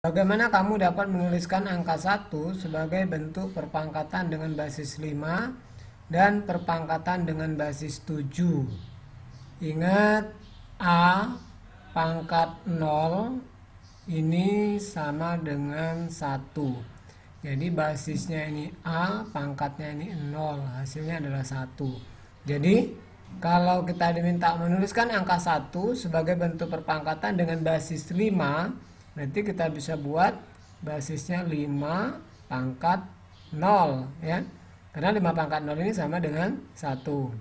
Bagaimana kamu dapat menuliskan angka 1 sebagai bentuk perpangkatan dengan basis 5 dan perpangkatan dengan basis 7? Ingat, A pangkat 0 ini sama dengan 1. Jadi basisnya ini A, pangkatnya ini 0, hasilnya adalah 1. Jadi kalau kita diminta menuliskan angka 1 sebagai bentuk perpangkatan dengan basis 5, nanti kita bisa buat basisnya 5 pangkat 0 ya. Karena 5 pangkat 0 ini sama dengan 1.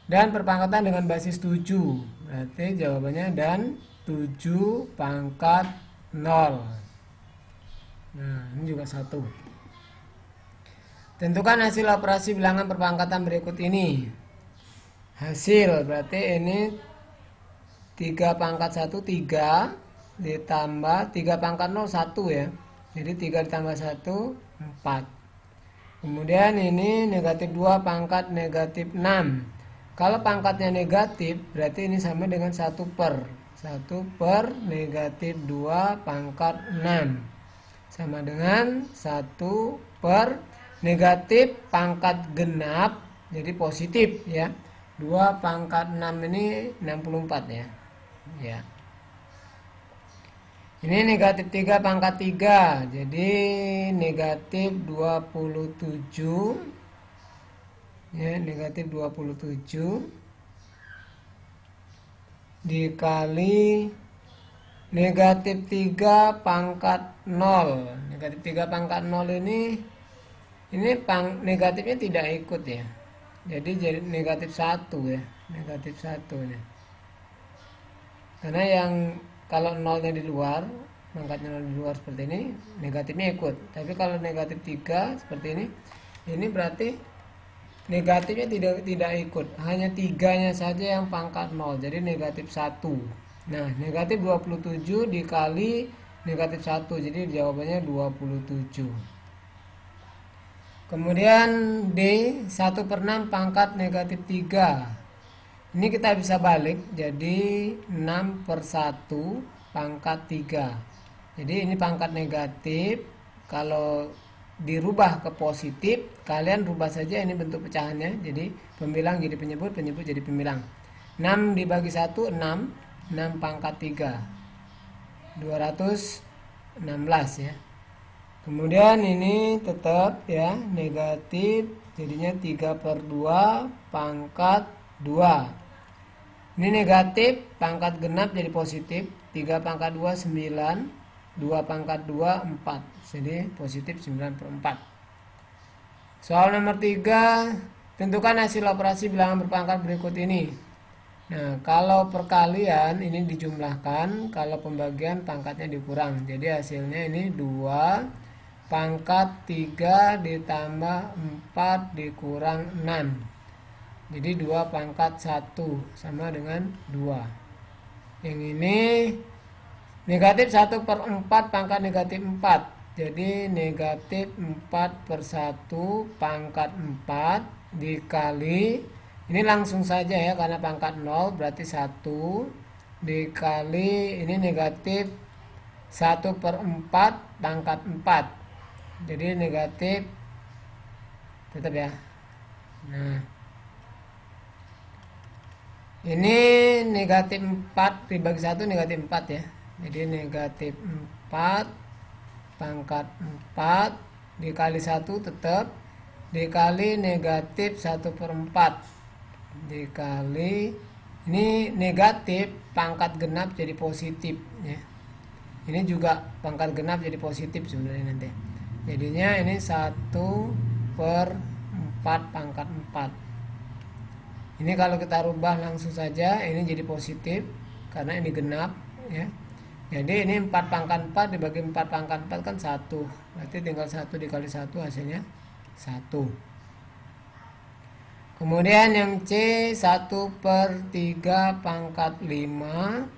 Dan perpangkatan dengan basis 7. Berarti jawabannya dan 7 pangkat 0. Nah, ini juga 1. Tentukan hasil operasi bilangan perpangkatan berikut ini. Hasil berarti ini 3 pangkat 1 3 ditambah 3 pangkat 0 1 ya. Jadi 3 ditambah 1 4. Kemudian ini negatif 2 pangkat negatif 6. Kalau pangkatnya negatif berarti ini sama dengan 1 per negatif 2 pangkat 6. Sama dengan 1 per negatif pangkat genap, jadi positif ya. 2 pangkat 6 ini 64 ya. Ya. Ini negatif 3 pangkat 3, jadi negatif 27 ya, negatif 27 dikali negatif 3 pangkat 0. Negatif 3 pangkat 0 ini negatifnya tidak ikut ya. Jadi negatif 1 ya. Negatif 1 nih. Karena yang kalau 0-nya di luar, pangkatnya 0 di luar seperti ini, negatifnya ikut. Tapi kalau negatif 3 seperti ini berarti negatifnya tidak ikut. Hanya 3-nya saja yang pangkat 0. Jadi negatif 1. Nah, negatif 27 dikali negatif 1. Jadi jawabannya 27. Kemudian D 1/6 pangkat negatif 3. Ini kita bisa balik jadi 6/1 pangkat 3. Jadi ini pangkat negatif. Kalau dirubah ke positif, kalian rubah saja ini bentuk pecahannya. Jadi pembilang jadi penyebut, penyebut jadi pembilang. 6 dibagi 1 6. 6 pangkat 3 216 ya. Kemudian ini tetap ya negatif, jadinya 3/2 pangkat 2. Ini negatif, pangkat genap jadi positif. 3 pangkat 2 9, 2 pangkat 2 4. Jadi positif 9/4. Soal nomor 3, tentukan hasil operasi bilangan berpangkat berikut ini. Nah, kalau perkalian ini dijumlahkan, kalau pembagian pangkatnya dikurang. Jadi hasilnya ini 2 pangkat 3 ditambah 4 dikurang 6. Jadi 2 pangkat 1 sama dengan 2. Yang ini negatif 1/4 pangkat negatif 4. Jadi negatif 4/1 pangkat 4 dikali, ini langsung saja ya karena pangkat 0 berarti 1 dikali ini negatif 1/4 pangkat 4. Jadi negatif tetap ya. Nah, ini negatif 4 dibagi 1 negatif 4 ya. Jadi negatif 4 pangkat 4 dikali 1 tetap, dikali negatif 1/4 dikali ini negatif pangkat genap jadi positif ya. Ini juga pangkat genap jadi positif sebenarnya nanti. Jadinya ini 1/4 pangkat 4. Ini kalau kita rubah langsung saja ini jadi positif karena ini genap ya. Jadi ini 4 pangkat 4 dibagi 4 pangkat 4 kan 1. Berarti tinggal 1 dikali 1 hasilnya 1. Kemudian yang C 1/3 pangkat 5.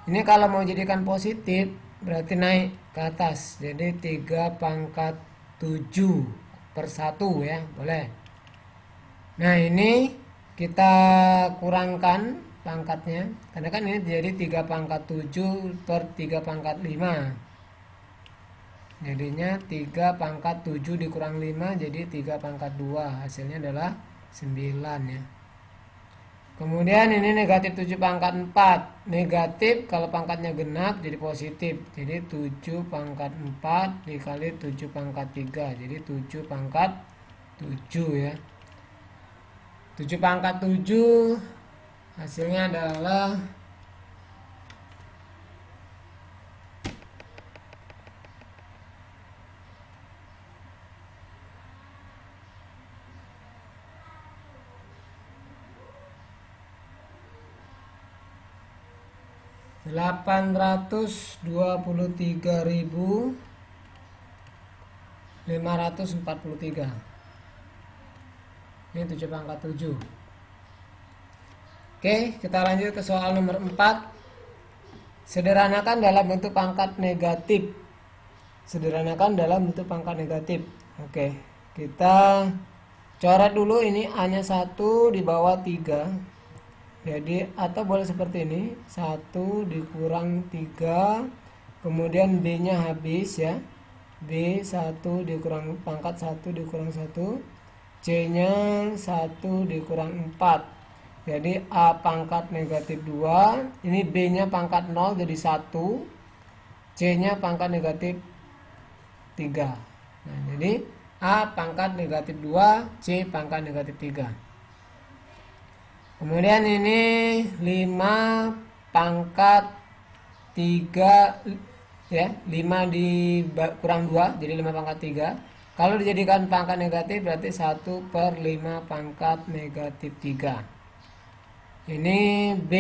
Ini kalau mau jadikan positif berarti naik ke atas. Jadi 3 pangkat 7/1 ya, boleh. Nah, ini kita kurangkan pangkatnya, karena kan ini jadi 3 pangkat 7 per 3 pangkat 5, jadinya 3 pangkat 7 dikurang 5 jadi 3 pangkat 2, hasilnya adalah 9 ya. Kemudian ini negatif 7 pangkat 4, negatif kalau pangkatnya genap jadi positif, jadi 7 pangkat 4 dikali 7 pangkat 3, jadi 7 pangkat 7 ya. 7 pangkat 7 hasilnya adalah 823.543. Ini 7 pangkat 7. Oke, kita lanjut ke soal nomor 4. Sederhanakan dalam bentuk pangkat negatif. Sederhanakan dalam bentuk pangkat negatif. Oke, kita coret dulu ini A-nya 1 di bawah 3. Jadi atau boleh seperti ini, 1 dikurang 3, kemudian B-nya habis ya. B 1 dikurang pangkat 1 dikurang 1, C-nya 1 dikurang 4. Jadi A pangkat negatif 2, ini B-nya pangkat 0 jadi 1, C-nya pangkat negatif 3. Nah, jadi A pangkat negatif 2, C pangkat negatif 3. Kemudian ini 5 pangkat 3 ya, 5 dikurang 2 jadi 5 pangkat 3. Kalau dijadikan pangkat negatif berarti 1 per 5 pangkat negatif 3. Ini B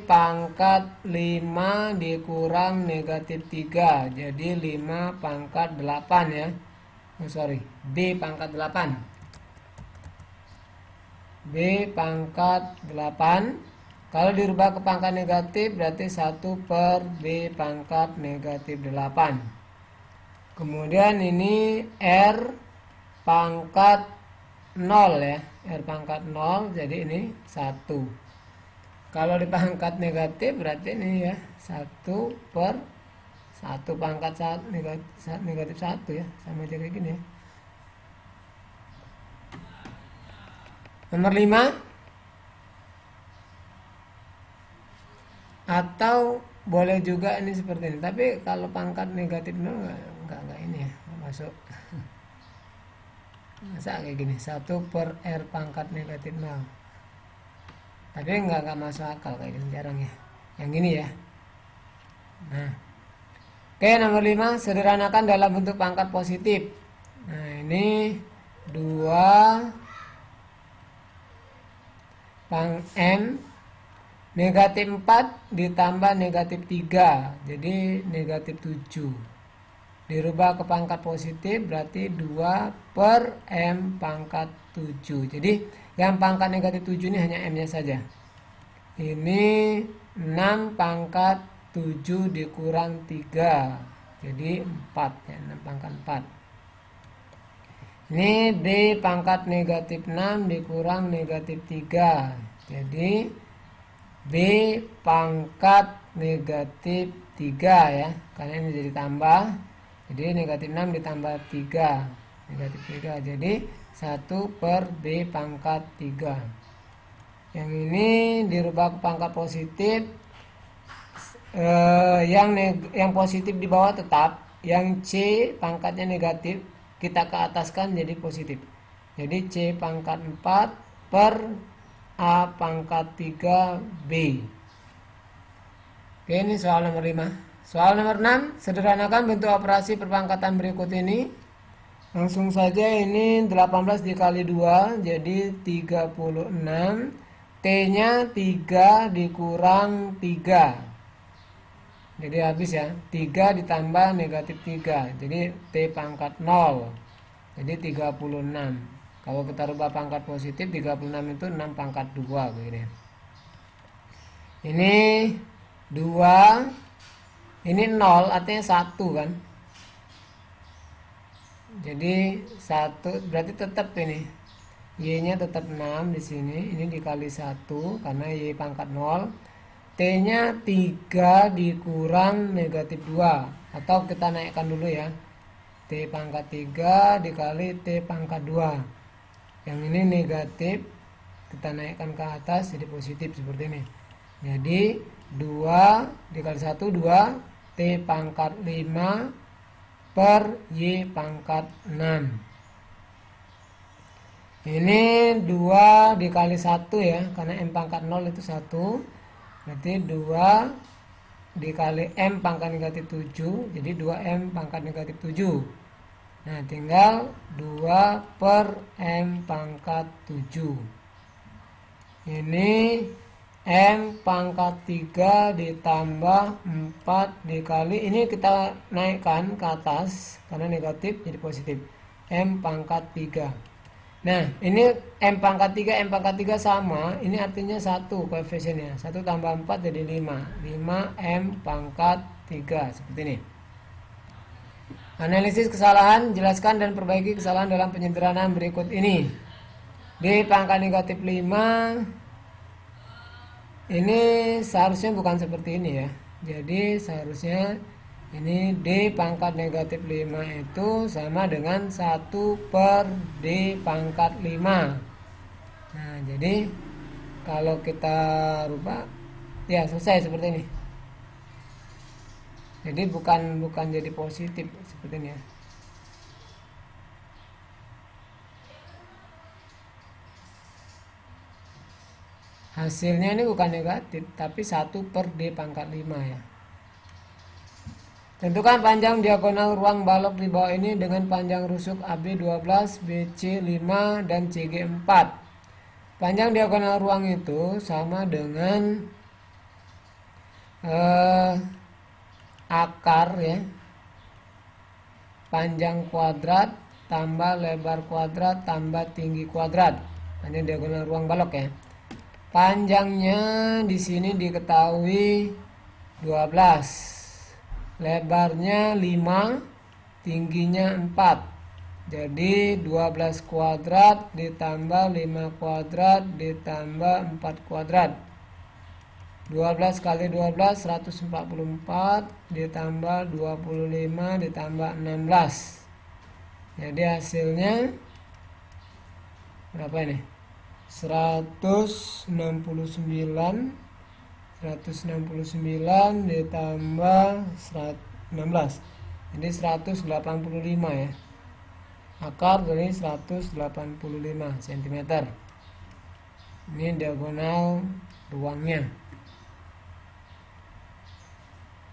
pangkat 5 dikurang negatif 3 jadi 5 pangkat 8 ya. B pangkat 8. B pangkat 8. Kalau dirubah ke pangkat negatif berarti 1 per B pangkat negatif 8. Kemudian ini R pangkat 0 ya. R pangkat 0 jadi ini 1. Kalau di pangkat negatif berarti ini ya 1 per 1 pangkat 1 negatif 1 ya. Sama aja kayak gini ya. Nomor 5. Atau boleh juga ini seperti ini. Tapi kalau pangkat negatif 0 enggak ini ya, enggak masuk. Masa kayak gini, 1 per R pangkat negatif 0. Tapi enggak masuk akal kayak gini, jarang ya. Yang ini ya. Nah. Oke, nomor 5, sederhanakan dalam bentuk pangkat positif. Nah, ini 2 pang M negatif 4 ditambah negatif 3 jadi negatif 7, dirubah ke pangkat positif berarti 2 per M pangkat 7. Jadi yang pangkat negatif 7 ini hanya M nya saja. Ini 6 pangkat 7 dikurang 3 jadi 4 ya, 6 pangkat 4. Ini B pangkat negatif 6 dikurang negatif 3. Jadi B pangkat negatif 3 ya. Karena ini jadi tambah. Jadi negatif 6 ditambah 3. Negatif 3. Jadi 1 per B pangkat 3. Yang ini dirubah ke pangkat positif. Yang positif di bawah tetap. Yang C pangkatnya negatif kita ke ataskan jadi positif. Jadi C pangkat 4 per A pangkat 3B. Oke, ini soal nomor 5. Soal nomor 6, sederhanakan bentuk operasi perpangkatan berikut ini. Langsung saja ini 18 dikali 2 jadi 36. T-nya 3 dikurang 3. Jadi habis ya, 3 ditambah negatif 3. Jadi T pangkat 0. Jadi 36. Kalau kita rubah pangkat positif, 36 itu 6 pangkat 2 begini. Ini 2. Ini 0 artinya 1 kan. Jadi 1 berarti tetap ini. Y-nya tetap 6 di sini. Ini dikali 1 karena Y pangkat 0. T-nya 3 dikurang negatif 2. Atau kita naikkan dulu ya. T pangkat 3 dikali T pangkat 2. Yang ini negatif, kita naikkan ke atas jadi positif seperti ini. Jadi 2 dikali 1 2, T pangkat 5 per Y pangkat 6. Ini 2 dikali 1 ya, karena M pangkat 0 itu 1. Berarti 2 dikali M pangkat negatif 7, jadi 2M pangkat negatif 7. Nah, tinggal 2 per M pangkat 7. Ini M pangkat 3 ditambah 4 dikali, ini kita naikkan ke atas karena negatif jadi positif, M pangkat 3. Nah, ini M pangkat 3, M pangkat 3 sama, ini artinya 1 koefisiennya. 1 tambah 4 jadi 5. 5 M pangkat 3, seperti ini. Analisis kesalahan, jelaskan dan perbaiki kesalahan dalam penyederhanaan berikut ini. D pangkat negatif 5, ini seharusnya bukan seperti ini ya. Jadi seharusnya ini D pangkat negatif 5 itu sama dengan 1 per D pangkat 5. Nah, jadi kalau kita rubah, ya selesai seperti ini. Jadi bukan jadi positif seperti ini ya. Hasilnya ini bukan negatif, tapi 1 per D pangkat 5 ya. Tentukan panjang diagonal ruang balok di bawah ini dengan panjang rusuk AB 12, BC 5, dan CG 4. Panjang diagonal ruang itu sama dengan akar ya, panjang kuadrat tambah lebar kuadrat tambah tinggi kuadrat. Panjang diagonal ruang balok ya. Panjangnya di sini diketahui 12, lebarnya 5, tingginya 4. Jadi 12 kuadrat ditambah 5 kuadrat ditambah 4 kuadrat. 12 kali 12 144 ditambah 25 ditambah 16. Jadi hasilnya berapa ini? 169 ditambah 16. Jadi 185 ya. Akar dari 185 cm. Ini diagonal ruangnya.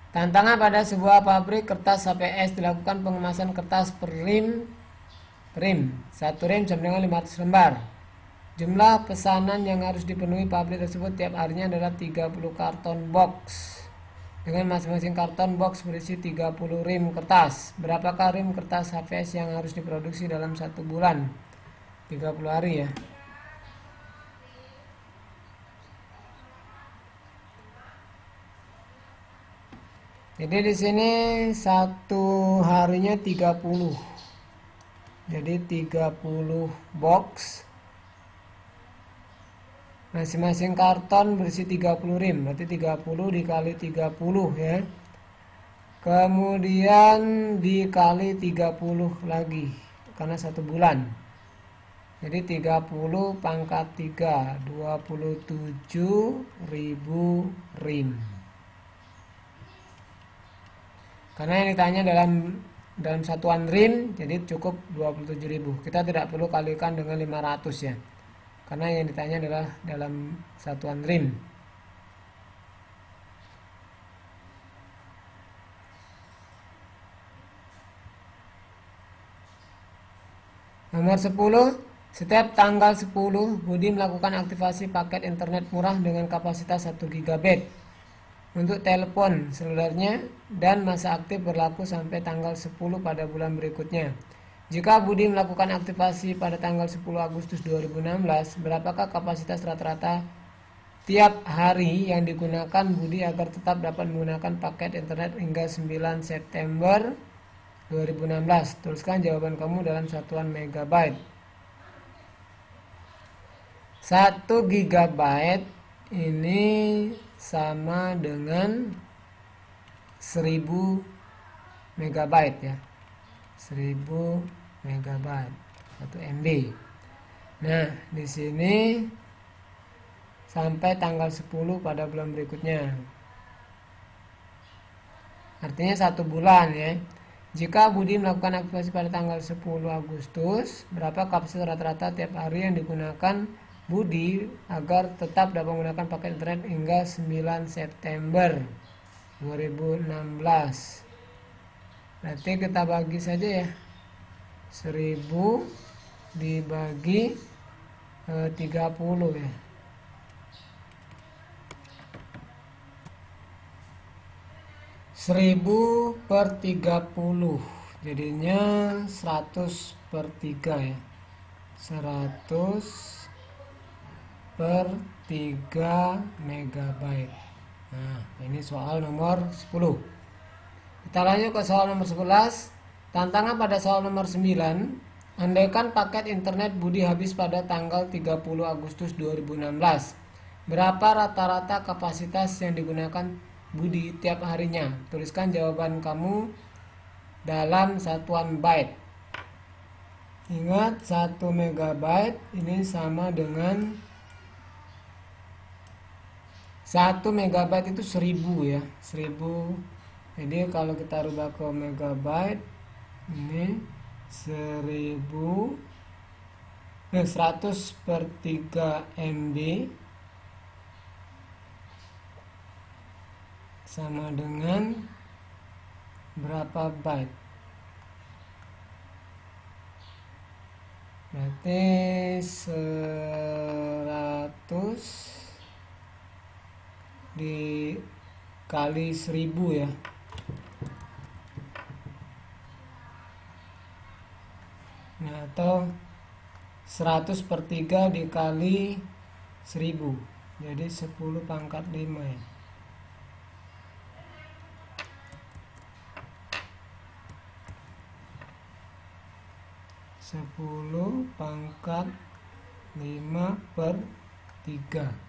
Tantangan pada sebuah pabrik kertas HPS dilakukan pengemasan kertas per rim. Satu rim sama dengan 500 lembar. Jumlah pesanan yang harus dipenuhi pabrik tersebut tiap harinya adalah 30 karton box. Dengan masing-masing karton box berisi 30 rim kertas. Berapakah rim kertas HPS yang harus diproduksi dalam 1 bulan? 30 hari ya. Jadi di sini 1 harinya 30. Jadi 30 box. Masing-masing karton berisi 30 rim. Berarti 30 dikali 30 ya. Kemudian dikali 30 lagi karena 1 bulan. Jadi 30 pangkat 3, 27.000 rim. Karena yang ditanya dalam satuan rim, jadi cukup 27.000. Kita tidak perlu kalikan dengan 500 ya. Karena yang ditanya adalah dalam satuan rim. Nomor 10, setiap tanggal 10 Budi melakukan aktivasi paket internet murah dengan kapasitas 1 GB untuk telepon selulernya dan masa aktif berlaku sampai tanggal 10 pada bulan berikutnya. Jika Budi melakukan aktivasi pada tanggal 10 Agustus 2016, berapakah kapasitas rata-rata tiap hari yang digunakan Budi agar tetap dapat menggunakan paket internet hingga 9 September 2016? Tuliskan jawaban kamu dalam satuan megabyte. 1 GB ini sama dengan 1000 MB ya. 1000 MB 1 MB. Nah, di sini sampai tanggal 10 pada bulan berikutnya. Artinya 1 bulan ya. Jika Budi melakukan aktivasi pada tanggal 10 Agustus, berapa kapasitas rata-rata tiap hari yang digunakan Budi agar tetap dapat menggunakan paket internet hingga 9 September 2016. Berarti kita bagi saja ya. 1000 dibagi 30 ya. 1000 per 30 jadinya 100 per 3 ya. 100 per 3 MB. Nah, ini soal nomor 10. Kita lanjut ke soal nomor 11. Tantangan pada soal nomor 9. Andaikan paket internet Budi habis pada tanggal 30 Agustus 2016. Berapa rata-rata kapasitas yang digunakan Budi tiap harinya? Tuliskan jawaban kamu dalam satuan byte. Ingat 1 MB ini sama dengan 1 MB itu 1000 ya. 1000. Jadi kalau kita rubah ke megabyte ini 100 per 3 MB sama dengan berapa byte? Berarti 100 dikali 1000 ya. Nah, atau 100 per 3 dikali 1000. Jadi 10 pangkat 5 ya. 10 pangkat 5 per 3.